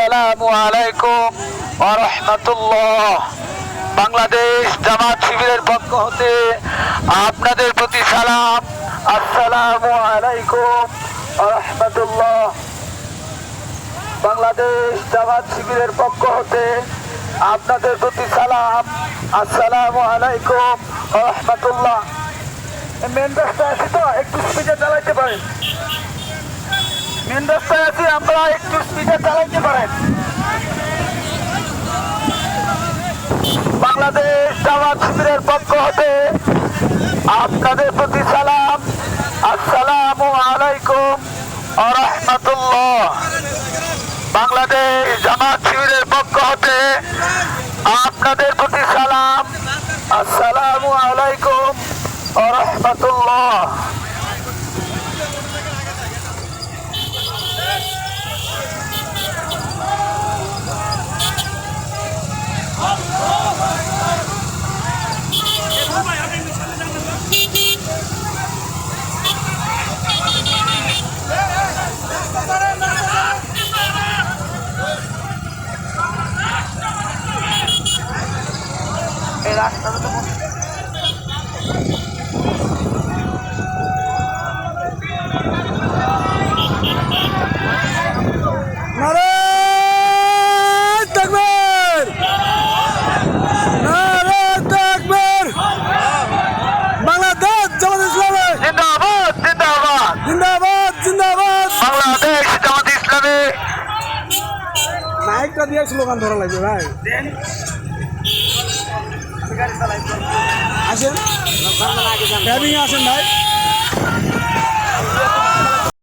আসসালামু আলাইকুম ওয়া রাহমাতুল্লাহ। বাংলাদেশ জামাত শিবিরের পক্ষ হতে আপনাদের প্রতি সালাম। আসসালামু আলাইকুম ওয়া রাহমাতুল্লাহ। বাংলাদেশ জামাত শিবিরের পক্ষ হতে আপনাদের প্রতি সালাম। আসসালামু আলাইকুম ওয়া রাহমাতুল্লাহ। মেন রাস্তায় আছি তো একটু স্পিডে চালাইতে পারেন। মেন রাস্তায় আছি আমরা, একটু স্পিডে চালাইতে পারেন। বাংলাদেশ জামাত শিবিরের পক্ষ হতে আপনাদের প্রতি সালাম। আসসালামু আলাইকুম ওয়া রাহমাতুল্লাহ। বাংলাদেশ জামাত শিবিরের পক্ষ হতে আপনাদের প্রতি সালাম। আসসালামু আলাইকুম ওয়া রাহমাতুল্লাহ। এই রাস্তাটা তো মাইকটা দিয়ে স্লোগান ধরা লাগবে ভাই। আসেন, আসেন ভাই।